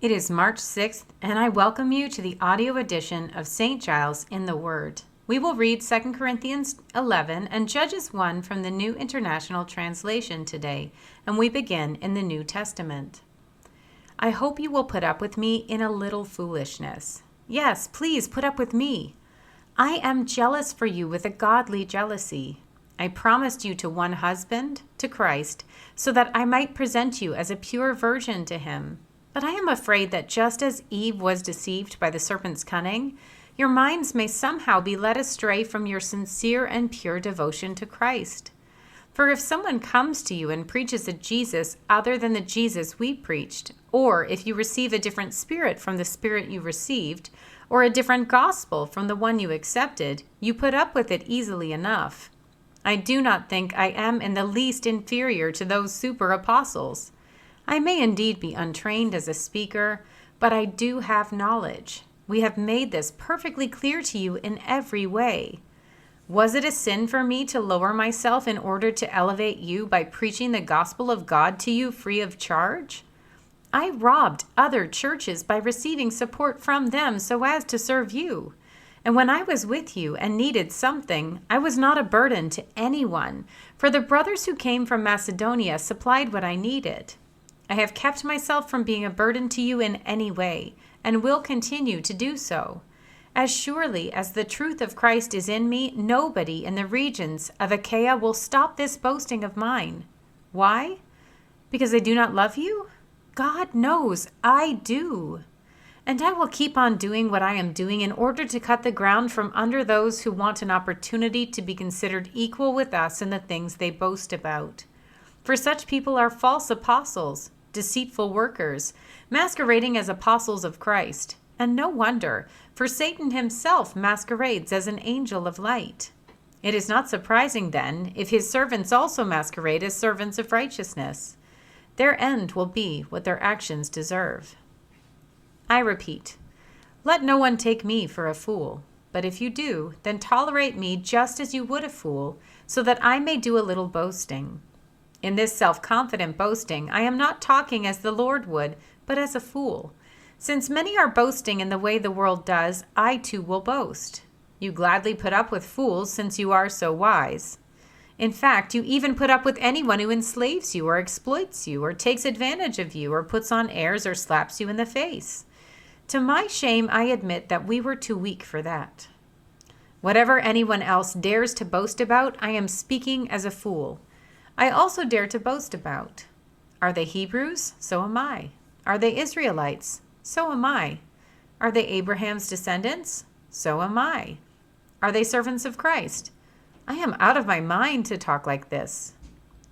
It is March 6th, and I welcome you to the audio edition of St. Giles in the Word. We will read 2 Corinthians 11 and Judges 1 from the New International Translation today, and we begin in the New Testament. I hope you will put up with me in a little foolishness. Yes, please put up with me. I am jealous for you with a godly jealousy. I promised you to one husband, to Christ, so that I might present you as a pure virgin to him. But I am afraid that just as Eve was deceived by the serpent's cunning, your minds may somehow be led astray from your sincere and pure devotion to Christ. For if someone comes to you and preaches a Jesus other than the Jesus we preached, or if you receive a different spirit from the spirit you received, or a different gospel from the one you accepted, you put up with it easily enough. I do not think I am in the least inferior to those super apostles. I may indeed be untrained as a speaker, but I do have knowledge. We have made this perfectly clear to you in every way. Was it a sin for me to lower myself in order to elevate you by preaching the gospel of God to you free of charge? I robbed other churches by receiving support from them so as to serve you. And when I was with you and needed something, I was not a burden to anyone, for the brothers who came from Macedonia supplied what I needed. I have kept myself from being a burden to you in any way, and will continue to do so. As surely as the truth of Christ is in me, nobody in the regions of Achaia will stop this boasting of mine. Why? Because I do not love you? God knows I do. And I will keep on doing what I am doing in order to cut the ground from under those who want an opportunity to be considered equal with us in the things they boast about. For such people are false apostles, deceitful workers, masquerading as apostles of Christ. And no wonder, for Satan himself masquerades as an angel of light. It is not surprising, then, if his servants also masquerade as servants of righteousness. Their end will be what their actions deserve. I repeat, let no one take me for a fool, but if you do, then tolerate me just as you would a fool, so that I may do a little boasting. In this self-confident boasting, I am not talking as the Lord would, but as a fool. Since many are boasting in the way the world does, I too will boast. You gladly put up with fools since you are so wise. In fact, you even put up with anyone who enslaves you or exploits you or takes advantage of you or puts on airs or slaps you in the face. To my shame, I admit that we were too weak for that. Whatever anyone else dares to boast about, I am speaking as a fool. I also dare to boast about. Are they Hebrews? So am I. Are they Israelites? So am I. Are they Abraham's descendants? So am I. Are they servants of Christ? I am out of my mind to talk like this.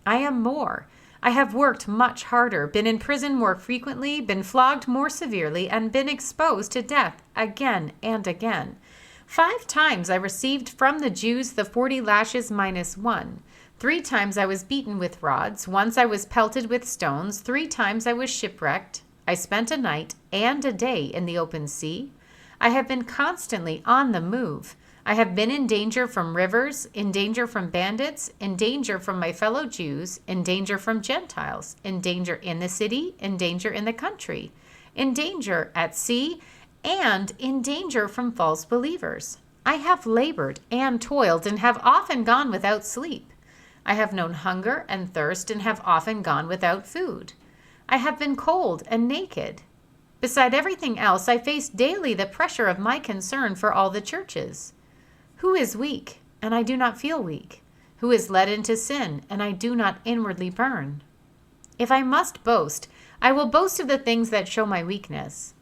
I am more. I have worked much harder, been in prison more frequently, been flogged more severely, and been exposed to death again and again. 5 times I received from the Jews the 40 lashes minus 1. 3 times I was beaten with rods. Once I was pelted with stones. 3 times I was shipwrecked. I spent a night and a day in the open sea. I have been constantly on the move. I have been in danger from rivers, in danger from bandits, in danger from my fellow Jews, in danger from Gentiles, in danger in the city, in danger in the country, in danger at sea, and in danger from false believers. I have labored and toiled and have often gone without sleep. I have known hunger and thirst and have often gone without food. I have been cold and naked. Beside everything else, I face daily the pressure of my concern for all the churches. Who is weak, and I do not feel weak? Who is led into sin, and I do not inwardly burn? If I must boast, I will boast of the things that show my weakness.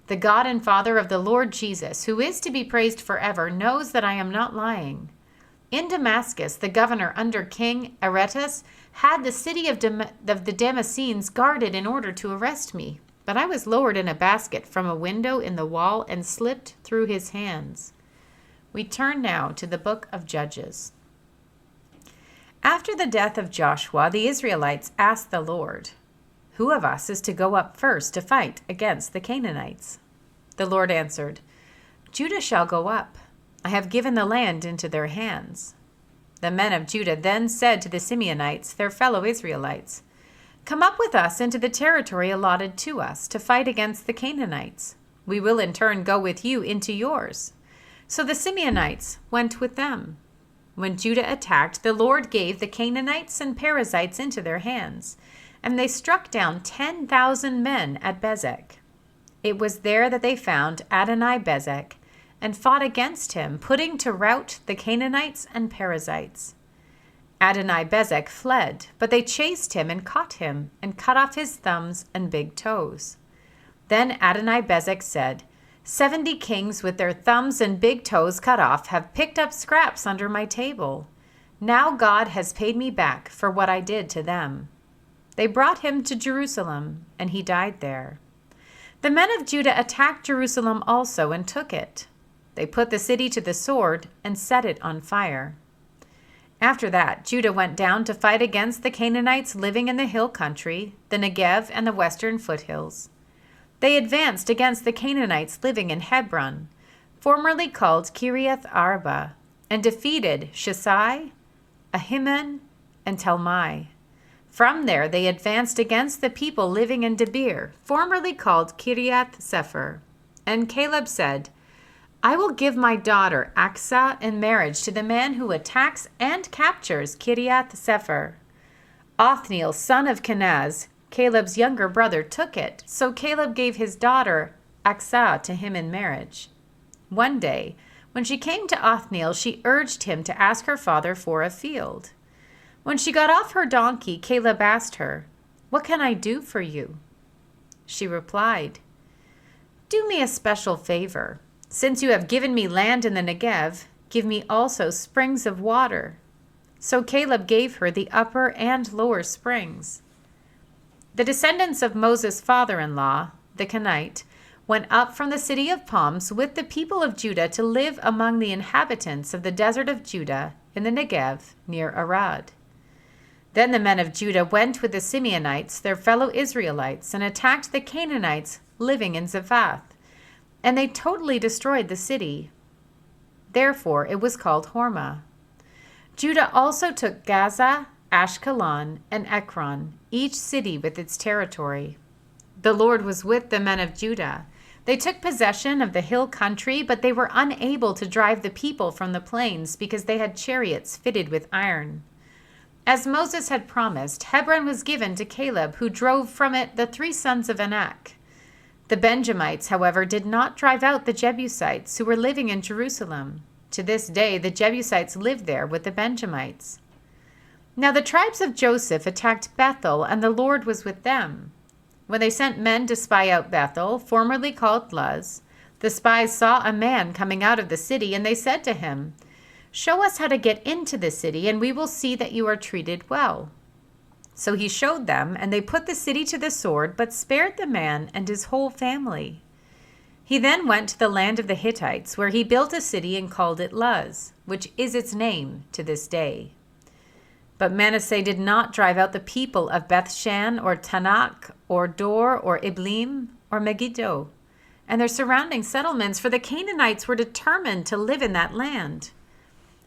The God and Father of the Lord Jesus, who is to be praised forever, knows that I am not lying. In Damascus, the governor under King Aretas had the city of the Damascenes guarded in order to arrest me, but I was lowered in a basket from a window in the wall and slipped through his hands. We turn now to the book of Judges. After the death of Joshua, the Israelites asked the Lord, "Who of us is to go up first to fight against the Canaanites?" The Lord answered, "Judah shall go up. I have given the land into their hands." The men of Judah then said to the Simeonites, their fellow Israelites, "Come up with us into the territory allotted to us to fight against the Canaanites. We will in turn go with you into yours." So the Simeonites went with them. When Judah attacked, the Lord gave the Canaanites and Perizzites into their hands, and they struck down 10,000 men at Bezek. It was there that they found Adoni-Bezek and fought against him, putting to rout the Canaanites and Perizzites. Adoni-Bezek fled, but they chased him and caught him and cut off his thumbs and big toes. Then Adoni-Bezek said, 70 kings with their thumbs and big toes cut off have picked up scraps under my table. Now God has paid me back for what I did to them." They brought him to Jerusalem, and he died there. The men of Judah attacked Jerusalem also and took it. They put the city to the sword and set it on fire. After that, Judah went down to fight against the Canaanites living in the hill country, the Negev and the western foothills. They advanced against the Canaanites living in Hebron, formerly called Kiriath Arba, and defeated Sheshai, Ahiman, and Talmai. From there they advanced against the people living in Debir, formerly called Kiriath Sefer. And Caleb said, "I will give my daughter Aksah in marriage to the man who attacks and captures Kiriath Sefer." Othniel, son of Kenaz, Caleb's younger brother, took it, so Caleb gave his daughter Aksah to him in marriage. One day, when she came to Othniel, she urged him to ask her father for a field. When she got off her donkey, Caleb asked her, "What can I do for you?" She replied, "Do me a special favor. Since you have given me land in the Negev, give me also springs of water." So Caleb gave her the upper and lower springs. The descendants of Moses' father-in-law, the Kenite, went up from the city of palms with the people of Judah to live among the inhabitants of the desert of Judah in the Negev near Arad. Then the men of Judah went with the Simeonites, their fellow Israelites, and attacked the Canaanites living in Zephath, and they totally destroyed the city. Therefore it was called Hormah. Judah also took Gaza, Ashkelon, and Ekron, each city with its territory. The Lord was with the men of Judah. They took possession of the hill country, but they were unable to drive the people from the plains because they had chariots fitted with iron. As Moses had promised, Hebron was given to Caleb, who drove from it the 3 sons of Anak. The Benjamites, however, did not drive out the Jebusites who were living in Jerusalem. To this day, the Jebusites live there with the Benjamites. Now the tribes of Joseph attacked Bethel, and the Lord was with them. When they sent men to spy out Bethel, formerly called Luz, the spies saw a man coming out of the city, and they said to him, "Show us how to get into the city, and we will see that you are treated well." So he showed them, and they put the city to the sword, but spared the man and his whole family. He then went to the land of the Hittites, where he built a city and called it Luz, which is its name to this day. But Manasseh did not drive out the people of Bethshan or Tanakh or Dor or Iblim or Megiddo and their surrounding settlements, for the Canaanites were determined to live in that land.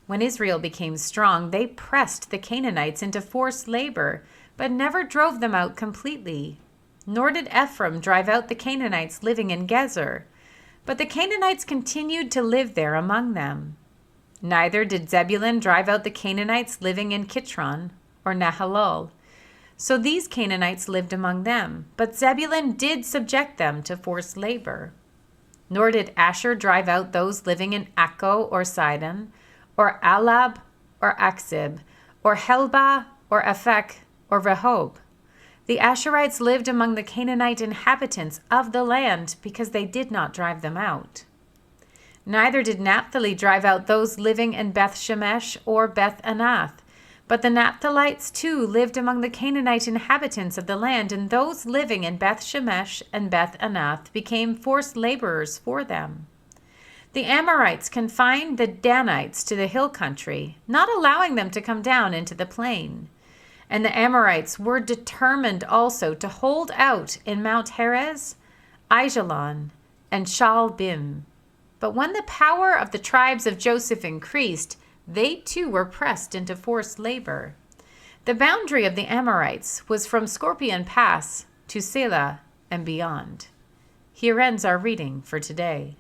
When Israel became strong, they pressed the Canaanites into forced labor, but never drove them out completely. Nor did Ephraim drive out the Canaanites living in Gezer, but the Canaanites continued to live there among them. Neither did Zebulun drive out the Canaanites living in Kitron or Nahalol. So these Canaanites lived among them, but Zebulun did subject them to forced labor. Nor did Asher drive out those living in Akko or Sidon, or Alab, or Aksib, or Helbah, or Aphek, or Rehob. The Asherites lived among the Canaanite inhabitants of the land because they did not drive them out. Neither did Naphtali drive out those living in Beth Shemesh or Beth Anath, but the Naphtalites too lived among the Canaanite inhabitants of the land, and those living in Beth Shemesh and Beth Anath became forced laborers for them. The Amorites confined the Danites to the hill country, not allowing them to come down into the plain. And the Amorites were determined also to hold out in Mount Heres, Aijalon, and Shaalbim. But when the power of the tribes of Joseph increased, they too were pressed into forced labor. The boundary of the Amorites was from Scorpion Pass to Selah and beyond. Here ends our reading for today.